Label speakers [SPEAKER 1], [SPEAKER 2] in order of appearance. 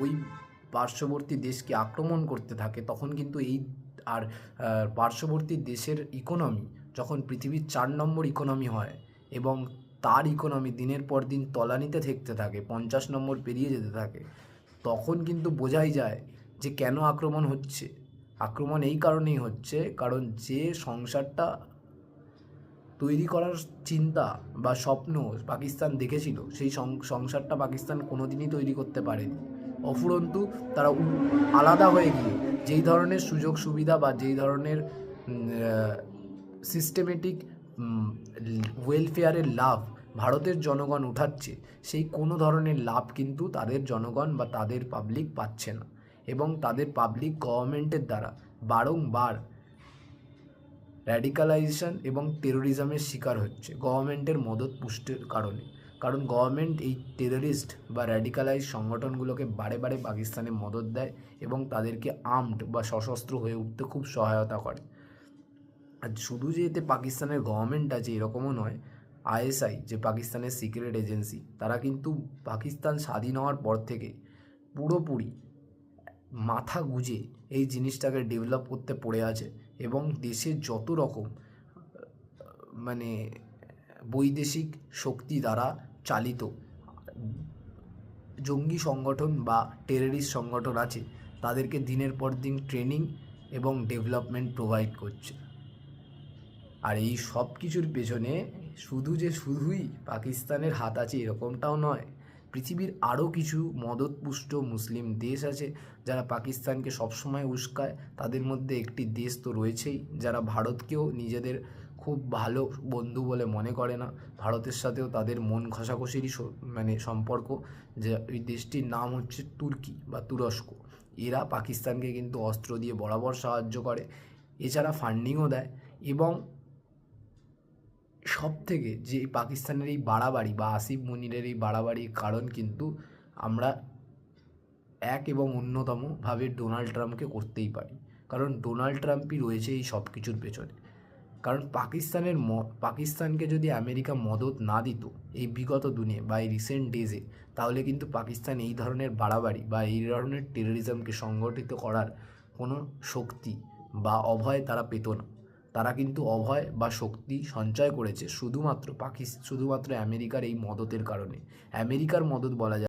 [SPEAKER 1] ওই পার্শ্ববর্তী দেশকে আক্রমণ করতে থাকে, তখন কিন্তু এই আর পার্শ্ববর্তী দেশের ইকোনমি যখন পৃথিবীর 4 নম্বর ইকোনমি হয় এবং তার ইকোনমি দিনের পর দিন তলানিতে ঠেকতে থাকে, 50 নম্বর পেরিয়ে যেতে থাকে, তখন কিন্তু বোঝাই যায় যে কেন আক্রমণ হচ্ছে। আক্রমণ এই কারণেই হচ্ছে, কারণ যে সংসারটা তৈরি করার চিন্তা বা স্বপ্ন পাকিস্তান দেখেছিল, সেই সংসারটা পাকিস্তান কোনোদিনই তৈরি করতে পারেনি। অফুরন্তু তারা আলাদা হয়ে গিয়ে যেই ধরনের সুযোগ সুবিধা বা যেই ধরনের সিস্টেমেটিক ওয়েলফেয়ারের লাভ ভারতের জনগণ উঠাচ্ছে, সেই কোনো ধরনের লাভ কিন্তু তাদের জনগণ বা তাদের পাবলিক পাচ্ছে না। এবং তাদের পাবলিক গভর্নমেন্টের দ্বারা বারংবার র্যাডিকালাইজেশন এবং টেরোরিজমের শিকার হচ্ছে গভর্নমেন্টের মদত পুষ্টের কারণে। কারণ গভর্নমেন্ট এই টেররিস্ট বা র্যাডিকালাইজ সংগঠনগুলোকে বারে বারে পাকিস্তানে মদত দেয় এবং তাদেরকে আর্মড বা সশস্ত্র হয়ে উঠতে খুব সহায়তা করে। আর শুধু যে এতে পাকিস্তানের গভর্নমেন্ট আছে এরকমও নয়, আইএসআই যে পাকিস্তানের সিক্রেট এজেন্সি, তারা কিন্তু পাকিস্তান স্বাধীন হওয়ার পর থেকে পুরোপুরি মাথা গুঁজে এই জিনিসটাকে ডেভেলপ করতে পড়ে আছে এবং দেশের যত রকম মানে বৈদেশিক শক্তি দ্বারা চালিত জঙ্গি সংগঠন বা টেররিস্ট সংগঠন আছে, তাদেরকে দিনের পর দিন ট্রেনিং এবং ডেভেলপমেন্ট প্রোভাইড করছে। আর এই সব কিছুর পেছনে শুধুই পাকিস্তানের হাত আছে এরকমটাও নয়। পৃথিবীর আরও কিছু মদতপুষ্ট মুসলিম দেশ আছে যারা পাকিস্তানকে সবসময় উস্কায়। তাদের মধ্যে একটি দেশ তো রয়েছেই যারা ভারতকেও নিজেদের খুব ভালো বন্ধু বলে মনে করে না। ভারতের সাথেও তাদের মন ঘষাঘষিরই সম্পর্ক। যে ওই দেশটির নাম হচ্ছে তুর্কি বা তুরস্ক। এরা পাকিস্তানকে কিন্তু অস্ত্র দিয়ে বরাবর সাহায্য করে, এছাড়া ফান্ডিংও দেয়। এবং সব থেকে যে পাকিস্তানের এই বাড়াবাড়ি বা আসিফ মনিরের এই বাড়াবাড়ির কারণ কিন্তু আমরা এক এবং অন্যতমভাবে ডোনাল্ড ট্রাম্পকে করতেই পারি। কারণ ডোনাল্ড ট্রাম্পই রয়েছে এই সব কিছুর পেছনে। কারণ পাকিস্তানকে যদি আমেরিকা মদত না দিত এই বিগত দিনে বা এই রিসেন্ট ডেজে, তাহলে কিন্তু পাকিস্তান এই ধরনের বাড়াবাড়ি বা এই ধরনের টেররিজমকে সংগঠিত করার কোনো শক্তি বা অভয় তারা পেত না। তারা কিন্তু অভয় বা শক্তি সঞ্চয় করেছে শুধুমাত্র আমেরিকার এই মদতের কারণে। আমেরিকার মদত বলা যায়